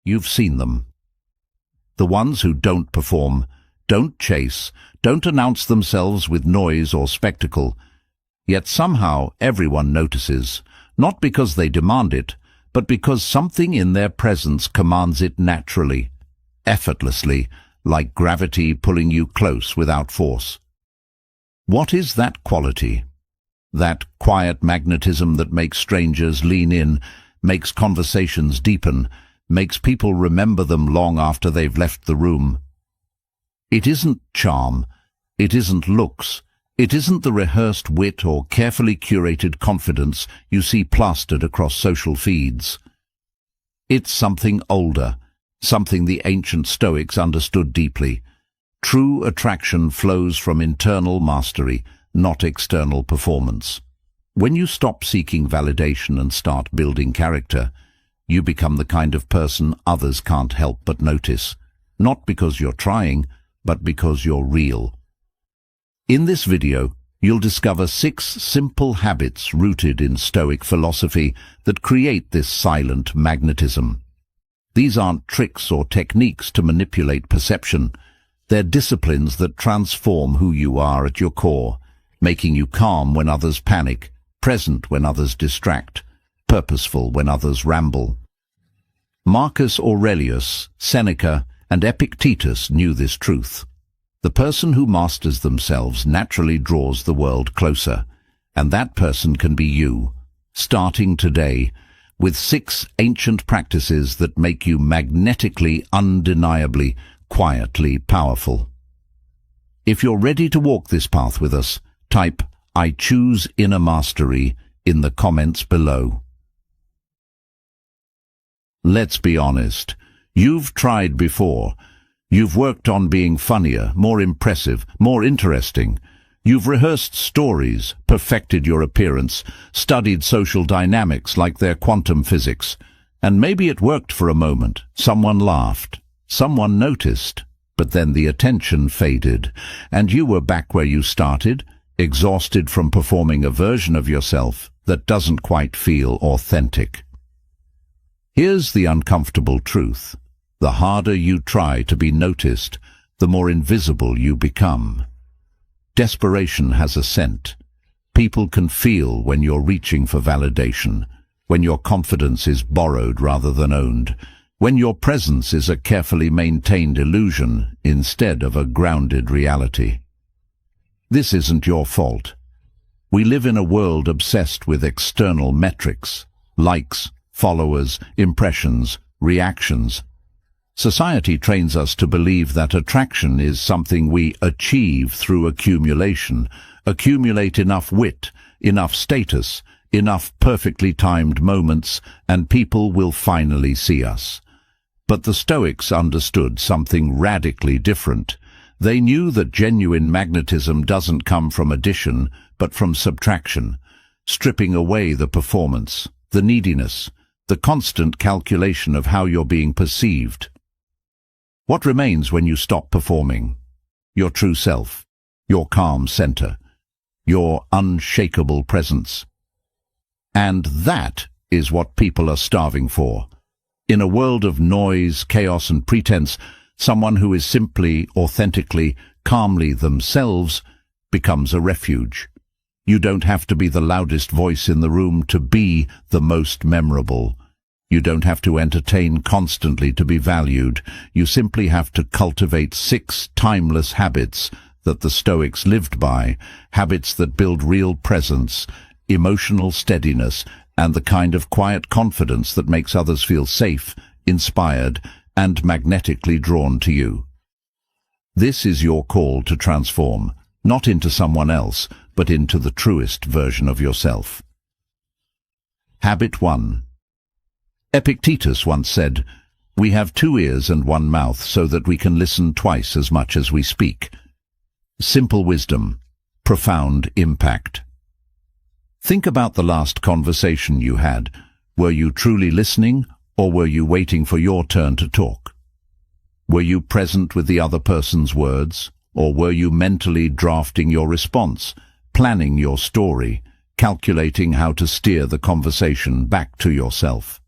You've seen them. The ones who don't perform, don't chase, don't announce themselves with noise or spectacle. Yet somehow everyone notices, not because they demand it, but because something in their presence commands it naturally, effortlessly, like gravity pulling you close without force. What is that quality? That quiet magnetism that makes strangers lean in, makes conversations deepen, makes people remember them long after they've left the room. It isn't charm, it isn't looks, it isn't the rehearsed wit or carefully curated confidence you see plastered across social feeds. It's something older, something the ancient Stoics understood deeply. True attraction flows from internal mastery, not external performance. When you stop seeking validation and start building character, you become the kind of person others can't help but notice, not because you're trying, but because you're real. In this video, you'll discover 6 simple habits rooted in Stoic philosophy that create this silent magnetism. These aren't tricks or techniques to manipulate perception. They're disciplines that transform who you are at your core, making you calm when others panic, present when others distract, purposeful when others ramble. Marcus Aurelius, Seneca, and Epictetus knew this truth. The person who masters themselves naturally draws the world closer, and that person can be you, starting today, with 6 ancient practices that make you magnetically, undeniably, quietly powerful. If you're ready to walk this path with us, type "I choose inner mastery" in the comments below. Let's be honest. You've tried before. You've worked on being funnier, more impressive, more interesting. You've rehearsed stories, perfected your appearance, studied social dynamics like their quantum physics. And maybe it worked for a moment. Someone laughed. Someone noticed. But then the attention faded, and you were back where you started, exhausted from performing a version of yourself that doesn't quite feel authentic. Here's the uncomfortable truth. The harder you try to be noticed, the more invisible you become. Desperation has a scent. People can feel when you're reaching for validation, when your confidence is borrowed rather than owned, when your presence is a carefully maintained illusion instead of a grounded reality. This isn't your fault. We live in a world obsessed with external metrics, likes, followers, impressions, reactions. Society trains us to believe that attraction is something we achieve through accumulation, accumulate enough wit, enough status, enough perfectly timed moments, and people will finally see us. But the Stoics understood something radically different. They knew that genuine magnetism doesn't come from addition, but from subtraction, stripping away the performance, the neediness, the constant calculation of how you're being perceived. What remains when you stop performing? Your true self, your calm center, your unshakable presence. And that is what people are starving for. In a world of noise, chaos, and pretense, someone who is simply, authentically, calmly themselves becomes a refuge. You don't have to be the loudest voice in the room to be the most memorable. You don't have to entertain constantly to be valued. You simply have to cultivate 6 timeless habits that the Stoics lived by, habits that build real presence, emotional steadiness, and the kind of quiet confidence that makes others feel safe, inspired, and magnetically drawn to you. This is your call to transform, not into someone else, but into the truest version of yourself. Habit 1. Epictetus once said, "We have 2 ears and 1 mouth so that we can listen twice as much as we speak." Simple wisdom, profound impact. Think about the last conversation you had. Were you truly listening, or were you waiting for your turn to talk? Were you present with the other person's words, or were you mentally drafting your response, planning your story, calculating how to steer the conversation back to yourself?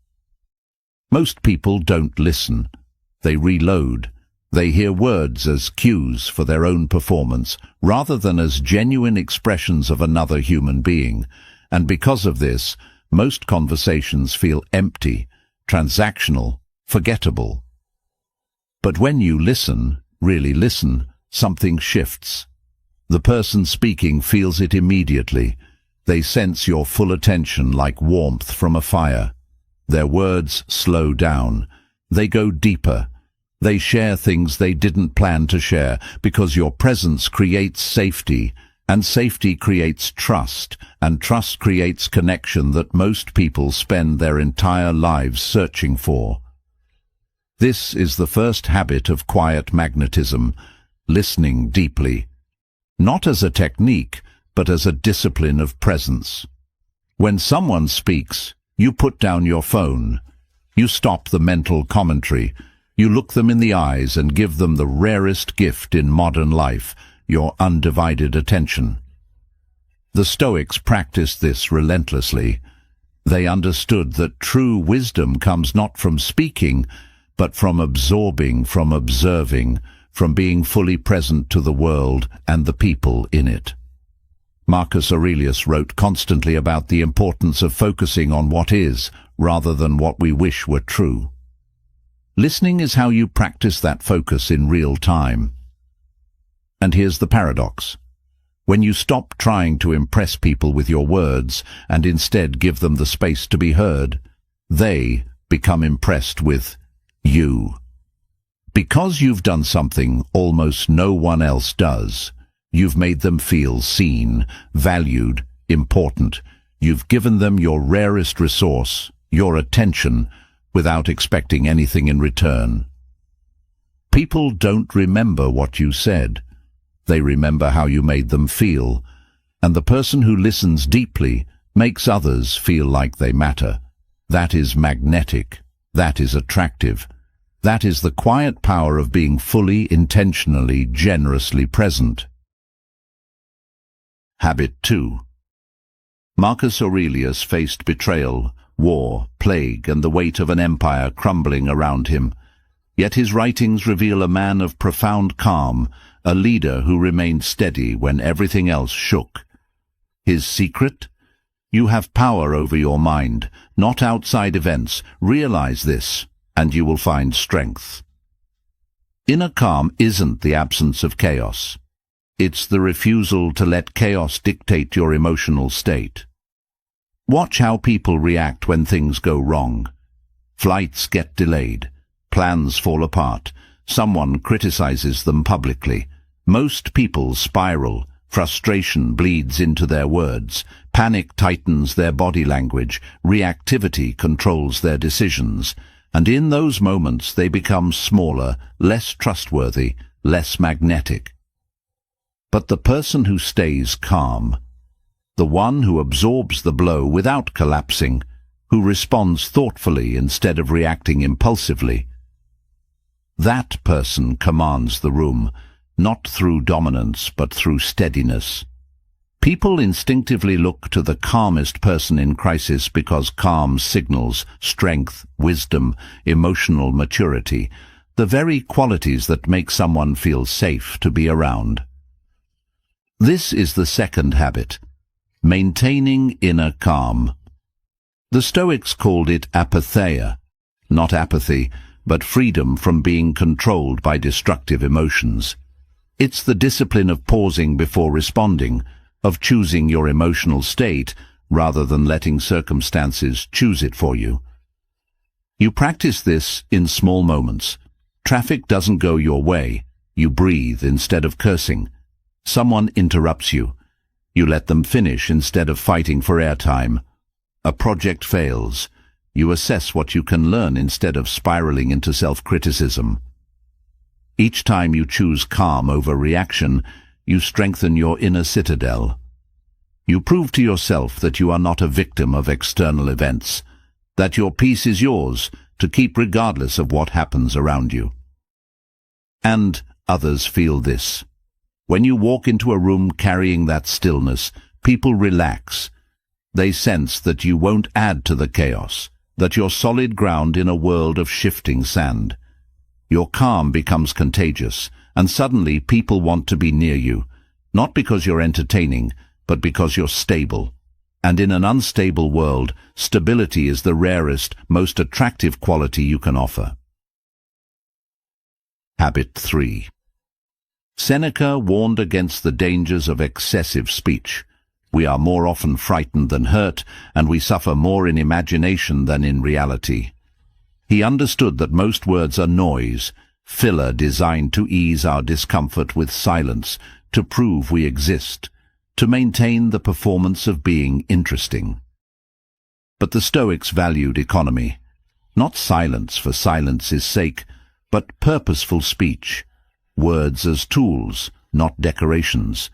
Most people don't listen. They reload. They hear words as cues for their own performance, rather than as genuine expressions of another human being. And because of this, most conversations feel empty, transactional, forgettable. But when you listen, really listen, something shifts. The person speaking feels it immediately. They sense your full attention like warmth from a fire. Their words slow down. They go deeper. They share things they didn't plan to share, because your presence creates safety, and safety creates trust, and trust creates connection that most people spend their entire lives searching for. This is the first habit of quiet magnetism, listening deeply, not as a technique, but as a discipline of presence. When someone speaks, you put down your phone. You stop the mental commentary. You look them in the eyes and give them the rarest gift in modern life, your undivided attention. The Stoics practiced this relentlessly. They understood that true wisdom comes not from speaking, but from absorbing, from observing, from being fully present to the world and the people in it. Marcus Aurelius wrote constantly about the importance of focusing on what is, rather than what we wish were true. Listening is how you practice that focus in real time. And here's the paradox. When you stop trying to impress people with your words and instead give them the space to be heard, they become impressed with you. Because you've done something almost no one else does, you've made them feel seen, valued, important. You've given them your rarest resource, your attention, without expecting anything in return. People don't remember what you said. They remember how you made them feel, and the person who listens deeply makes others feel like they matter. That is magnetic. That is attractive. That is the quiet power of being fully, intentionally, generously present. Habit 2. Marcus Aurelius faced betrayal, war, plague, and the weight of an empire crumbling around him. Yet his writings reveal a man of profound calm, a leader who remained steady when everything else shook. His secret? You have power over your mind, not outside events. Realize this, and you will find strength. Inner calm isn't the absence of chaos. It's the refusal to let chaos dictate your emotional state. Watch how people react when things go wrong. Flights get delayed. Plans fall apart. Someone criticizes them publicly. Most people spiral. Frustration bleeds into their words. Panic tightens their body language. Reactivity controls their decisions. And in those moments they become smaller, less trustworthy, less magnetic. But the person who stays calm, the one who absorbs the blow without collapsing, who responds thoughtfully instead of reacting impulsively, that person commands the room, not through dominance but through steadiness. People instinctively look to the calmest person in crisis because calm signals strength, wisdom, emotional maturity, the very qualities that make someone feel safe to be around. This is the second habit, maintaining inner calm. The Stoics called it apatheia, not apathy, but freedom from being controlled by destructive emotions. It's the discipline of pausing before responding, of choosing your emotional state rather than letting circumstances choose it for you. You practice this in small moments. Traffic doesn't go your way. You breathe instead of cursing. Someone interrupts you. You let them finish instead of fighting for airtime. A project fails. You assess what you can learn instead of spiraling into self-criticism. Each time you choose calm over reaction, you strengthen your inner citadel. You prove to yourself that you are not a victim of external events, that your peace is yours to keep regardless of what happens around you. And others feel this. When you walk into a room carrying that stillness, people relax. They sense that you won't add to the chaos. that you're solid ground in a world of shifting sand. Your calm becomes contagious, and suddenly people want to be near you, not because you're entertaining, but because you're stable. And in an unstable world, stability is the rarest, most attractive quality you can offer. Habit 3. Seneca warned against the dangers of excessive speech. We are more often frightened than hurt, and we suffer more in imagination than in reality. He understood that most words are noise, filler designed to ease our discomfort with silence, to prove we exist, to maintain the performance of being interesting. But the Stoics valued economy, not silence for silence's sake, but purposeful speech, words as tools, not decorations.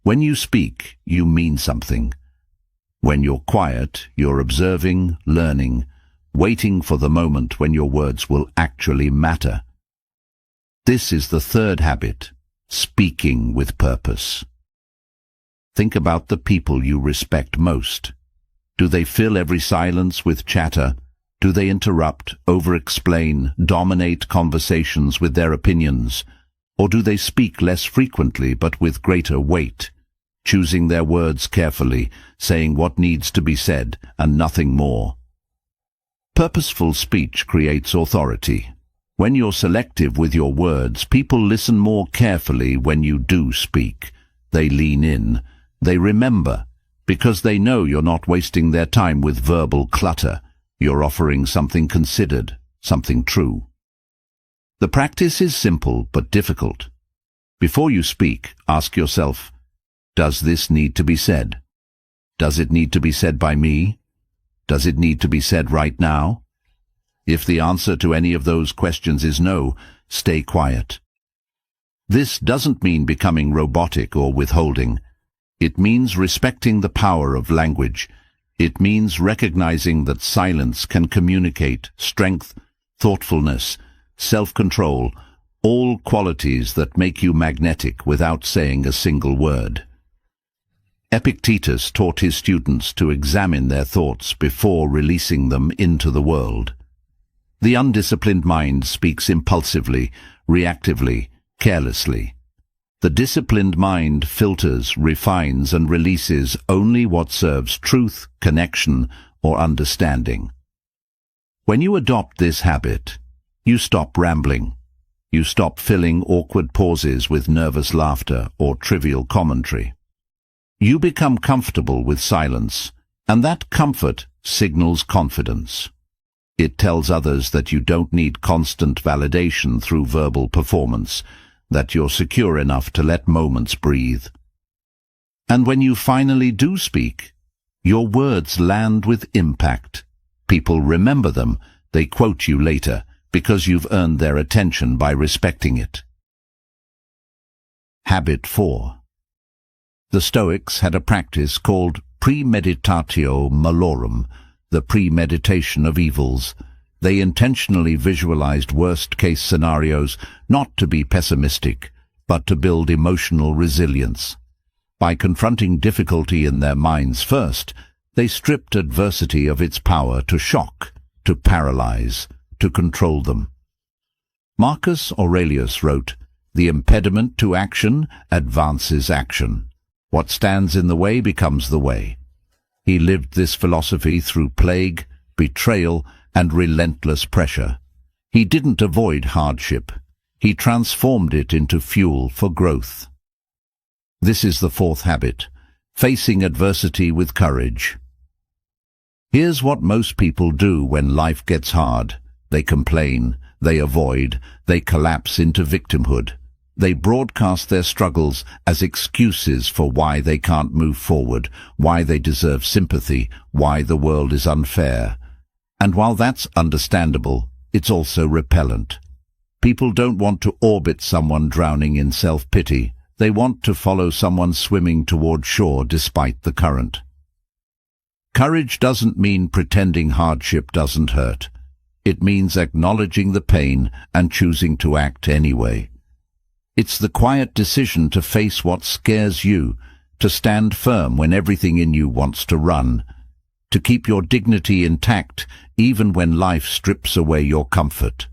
When you speak, you mean something. When you're quiet, you're observing, learning, waiting for the moment when your words will actually matter. This is the third habit, speaking with purpose. Think about the people you respect most. Do they fill every silence with chatter? Do they interrupt, over-explain, dominate conversations with their opinions? Or do they speak less frequently but with greater weight, choosing their words carefully, saying what needs to be said and nothing more? Purposeful speech creates authority. When you're selective with your words, people listen more carefully when you do speak. They lean in. They remember, because they know you're not wasting their time with verbal clutter. You're offering something considered, something true. The practice is simple but difficult. Before you speak, ask yourself, does this need to be said? Does it need to be said by me? Does it need to be said right now? If the answer to any of those questions is no, stay quiet. This doesn't mean becoming robotic or withholding. It means respecting the power of language. It means recognizing that silence can communicate strength, thoughtfulness, self-control, all qualities that make you magnetic without saying a single word. Epictetus taught his students to examine their thoughts before releasing them into the world. The undisciplined mind speaks impulsively, reactively, carelessly. The disciplined mind filters, refines, and releases only what serves truth, connection, or understanding. When you adopt this habit, you stop rambling. You stop filling awkward pauses with nervous laughter or trivial commentary. You become comfortable with silence, and that comfort signals confidence. It tells others that you don't need constant validation through verbal performance, that you're secure enough to let moments breathe. And when you finally do speak, your words land with impact. People remember them, they quote you later, because you've earned their attention by respecting it. Habit 4. The Stoics had a practice called premeditatio malorum, the premeditation of evils. They intentionally visualized worst-case scenarios, not to be pessimistic, but to build emotional resilience. By confronting difficulty in their minds first, they stripped adversity of its power to shock, to paralyze, to control them. Marcus Aurelius wrote, "The impediment to action advances action. What stands in the way becomes the way." He lived this philosophy through plague, betrayal, and relentless pressure. He didn't avoid hardship. He transformed it into fuel for growth. This is the fourth habit, facing adversity with courage. Here's what most people do when life gets hard. They complain, they avoid, they collapse into victimhood. They broadcast their struggles as excuses for why they can't move forward, why they deserve sympathy, why the world is unfair. And while that's understandable, it's also repellent. People don't want to orbit someone drowning in self-pity. They want to follow someone swimming toward shore despite the current. Courage doesn't mean pretending hardship doesn't hurt. It means acknowledging the pain and choosing to act anyway. It's the quiet decision to face what scares you, to stand firm when everything in you wants to run, to keep your dignity intact even when life strips away your comfort.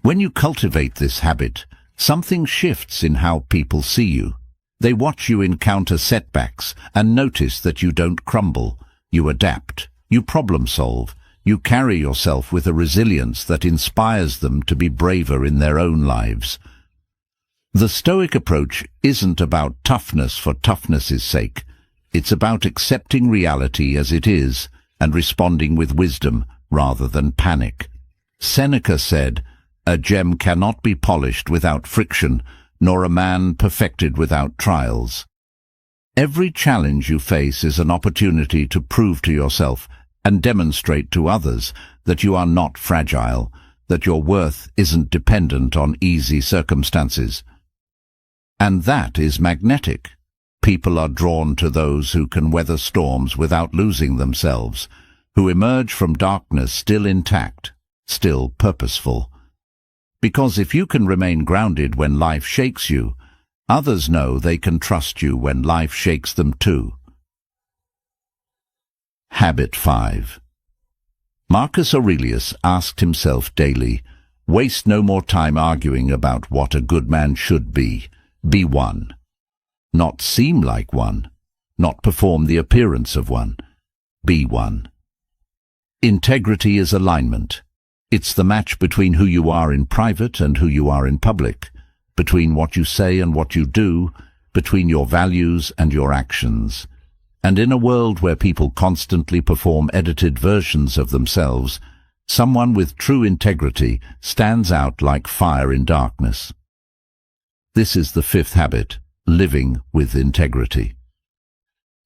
When you cultivate this habit, something shifts in how people see you. They watch you encounter setbacks and notice that you don't crumble. You adapt, you problem solve, you carry yourself with a resilience that inspires them to be braver in their own lives. The Stoic approach isn't about toughness for toughness' sake. It's about accepting reality as it is and responding with wisdom rather than panic. Seneca said, "A gem cannot be polished without friction, nor a man perfected without trials." Every challenge you face is an opportunity to prove to yourself and demonstrate to others that you are not fragile, that your worth isn't dependent on easy circumstances. And that is magnetic. People are drawn to those who can weather storms without losing themselves, who emerge from darkness still intact, still purposeful. Because if you can remain grounded when life shakes you, others know they can trust you when life shakes them too. Habit 5. Marcus Aurelius asked himself daily, "Waste no more time arguing about what a good man should be. Be one. Not seem like one. Not perform the appearance of one. Be one." Integrity is alignment. It's the match between who you are in private and who you are in public, between what you say and what you do, between your values and your actions. And in a world where people constantly perform edited versions of themselves, someone with true integrity stands out like fire in darkness. This is the 5th habit, living with integrity.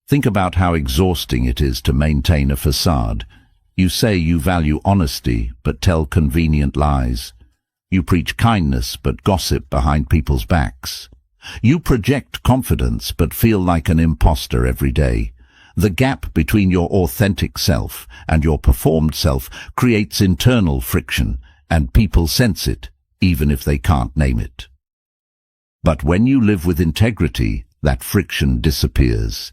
Think about how exhausting it is to maintain a facade. You say you value honesty, but tell convenient lies. You preach kindness, but gossip behind people's backs. You project confidence, but feel like an imposter every day. The gap between your authentic self and your performed self creates internal friction, and people sense it, even if they can't name it. But when you live with integrity, that friction disappears.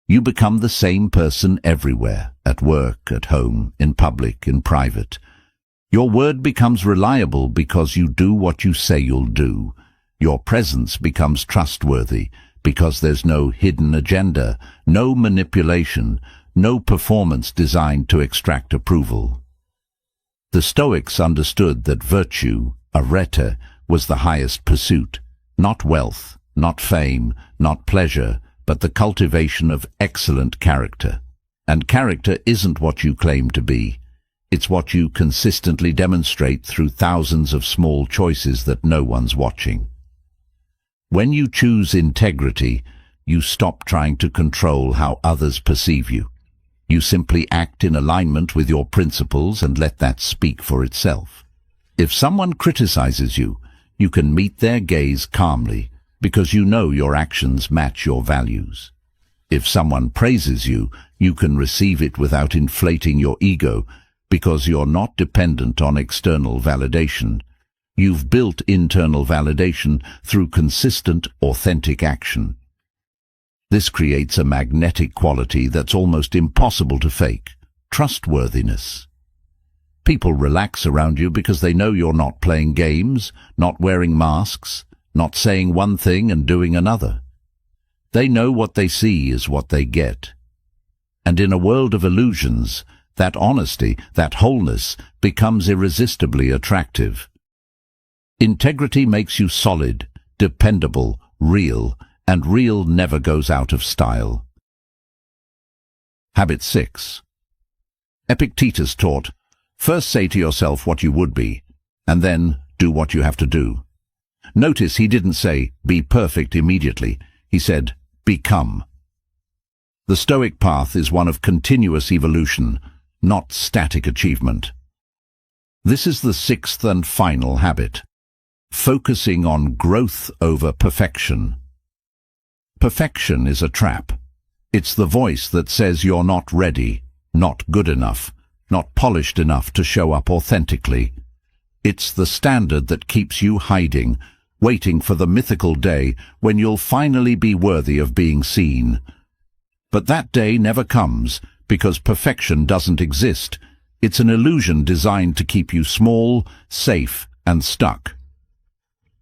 You become the same person everywhere, at work, at home, in public, in private. Your word becomes reliable because you do what you say you'll do. Your presence becomes trustworthy because there's no hidden agenda, no manipulation, no performance designed to extract approval. The Stoics understood that virtue, arete, was the highest pursuit, not wealth, not fame, not pleasure, but the cultivation of excellent character. And character isn't what you claim to be. It's what you consistently demonstrate through thousands of small choices that no one's watching. When you choose integrity, you stop trying to control how others perceive you. You simply act in alignment with your principles and let that speak for itself. If someone criticizes you, you can meet their gaze calmly, because you know your actions match your values. If someone praises you, you can receive it without inflating your ego, because you're not dependent on external validation. You've built internal validation through consistent, authentic action. This creates a magnetic quality that's almost impossible to fake: trustworthiness. People relax around you because they know you're not playing games, not wearing masks, not saying one thing and doing another. They know what they see is what they get. And in a world of illusions, that honesty, that wholeness, becomes irresistibly attractive. Integrity makes you solid, dependable, real, and real never goes out of style. Habit 6. Epictetus taught, first say to yourself what you would be, and then do what you have to do. Notice he didn't say, be perfect immediately. He said, become. The Stoic path is one of continuous evolution, not static achievement. This is the 6th and final habit, focusing on growth over perfection. Perfection is a trap. It's the voice that says you're not ready, not good enough, not polished enough to show up authentically. It's the standard that keeps you hiding, waiting for the mythical day when you'll finally be worthy of being seen. But that day never comes, because perfection doesn't exist. It's an illusion designed to keep you small, safe, and stuck.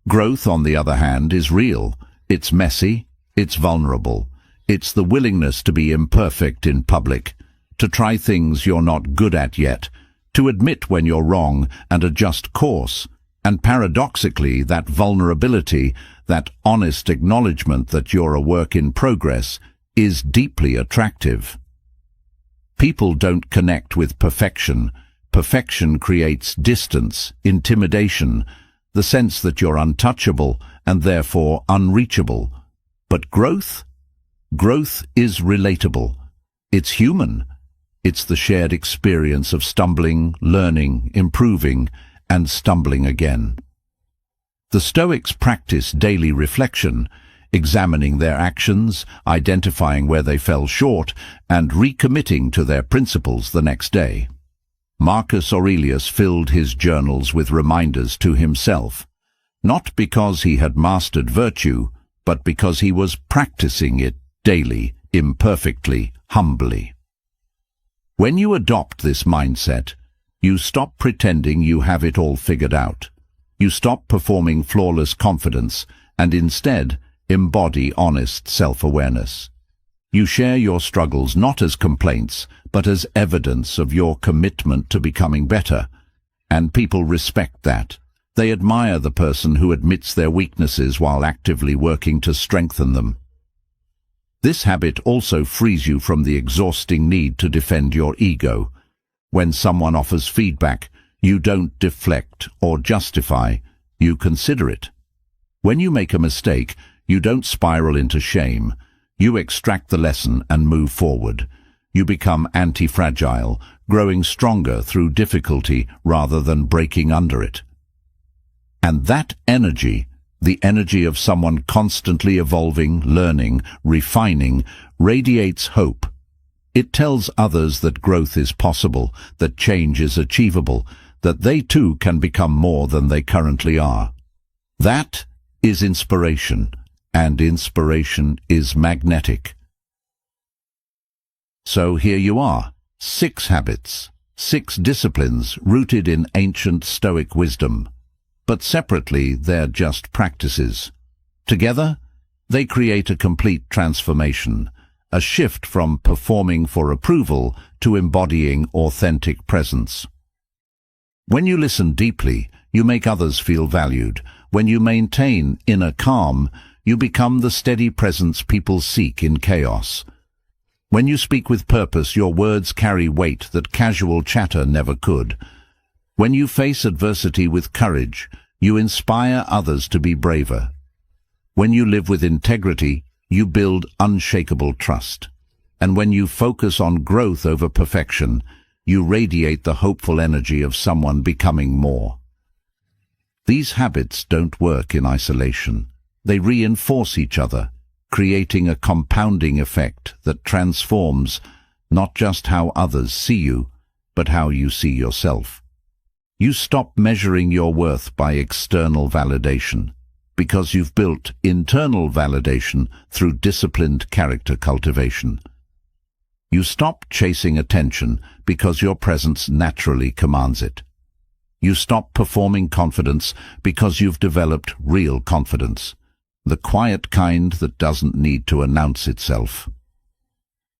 Growth, on the other hand, is real. It's messy, it's vulnerable. It's the willingness to be imperfect in public, to try things you're not good at yet, to admit when you're wrong and adjust course. And paradoxically, that vulnerability, that honest acknowledgement that you're a work in progress, is deeply attractive. People don't connect with perfection. Perfection creates distance, intimidation, the sense that you're untouchable and therefore unreachable. But growth? Growth is relatable. It's human. It's the shared experience of stumbling, learning, improving, and stumbling again. The Stoics practice daily reflection, examining their actions, identifying where they fell short, and recommitting to their principles the next day. Marcus Aurelius filled his journals with reminders to himself, not because he had mastered virtue, but because he was practicing it daily, imperfectly, humbly. When you adopt this mindset, you stop pretending you have it all figured out. You stop performing flawless confidence and instead embody honest self-awareness. You share your struggles not as complaints, but as evidence of your commitment to becoming better. And people respect that. They admire the person who admits their weaknesses while actively working to strengthen them. This habit also frees you from the exhausting need to defend your ego. When someone offers feedback, you don't deflect or justify, you consider it. When you make a mistake, you don't spiral into shame. You extract the lesson and move forward. You become anti-fragile, growing stronger through difficulty rather than breaking under it. And that energy, the energy of someone constantly evolving, learning, refining, radiates hope. It tells others that growth is possible, that change is achievable, that they too can become more than they currently are. That is inspiration, and inspiration is magnetic. So here you are, 6 habits, 6 disciplines rooted in ancient Stoic wisdom. But separately, they're just practices. Together, they create a complete transformation, a shift from performing for approval to embodying authentic presence. When you listen deeply, you make others feel valued. When you maintain inner calm, you become the steady presence people seek in chaos. When you speak with purpose, your words carry weight that casual chatter never could. When you face adversity with courage, you inspire others to be braver. When you live with integrity, you build unshakable trust. And when you focus on growth over perfection, you radiate the hopeful energy of someone becoming more. These habits don't work in isolation. They reinforce each other, creating a compounding effect that transforms not just how others see you, but how you see yourself. You stop measuring your worth by external validation, because you've built internal validation through disciplined character cultivation. You stop chasing attention because your presence naturally commands it. You stop performing confidence because you've developed real confidence, the quiet kind that doesn't need to announce itself.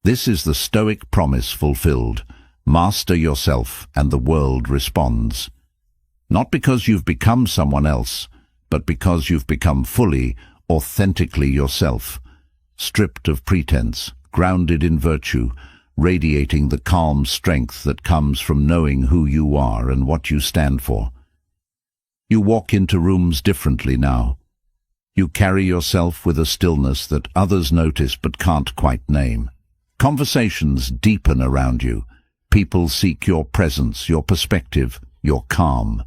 This is the Stoic promise fulfilled. Master yourself and the world responds. Not because you've become someone else, but because you've become fully, authentically yourself, stripped of pretense, grounded in virtue, radiating the calm strength that comes from knowing who you are and what you stand for. You walk into rooms differently now. You carry yourself with a stillness that others notice but can't quite name. Conversations deepen around you. People seek your presence, your perspective, your calm.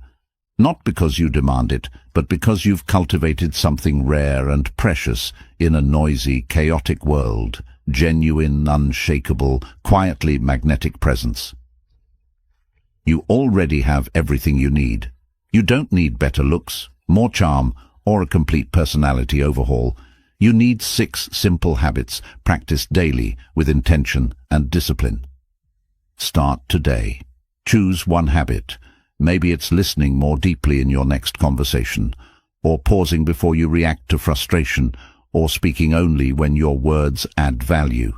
Not because you demand it, but because you've cultivated something rare and precious in a noisy, chaotic world. Genuine, unshakable, quietly magnetic presence. You already have everything you need. You don't need better looks, more charm, or a complete personality overhaul. You need 6 simple habits practiced daily with intention and discipline. Start today. Choose one habit. Maybe it's listening more deeply in your next conversation, or pausing before you react to frustration, or speaking only when your words add value.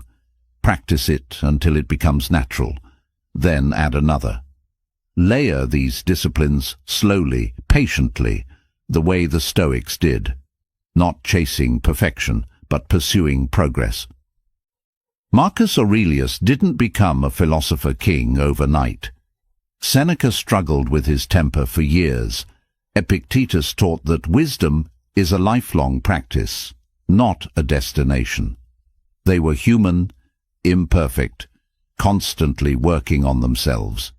Practice it until it becomes natural. Then add another. Layer these disciplines slowly, patiently, the way the Stoics did. Not chasing perfection, but pursuing progress. Marcus Aurelius didn't become a philosopher king overnight. Seneca struggled with his temper for years. Epictetus taught that wisdom is a lifelong practice, not a destination. They were human, imperfect, constantly working on themselves.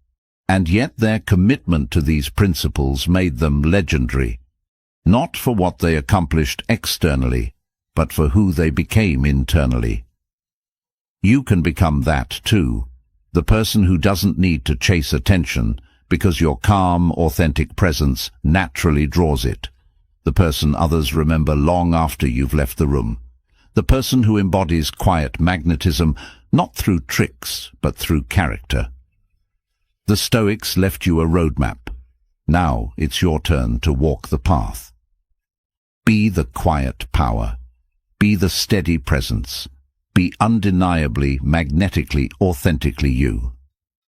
And yet their commitment to these principles made them legendary, not for what they accomplished externally, but for who they became internally. You can become that too, the person who doesn't need to chase attention because your calm, authentic presence naturally draws it. The person others remember long after you've left the room. The person who embodies quiet magnetism, not through tricks, but through character. The Stoics left you a roadmap. Now it's your turn to walk the path. Be the quiet power. Be the steady presence. Be undeniably, magnetically, authentically you.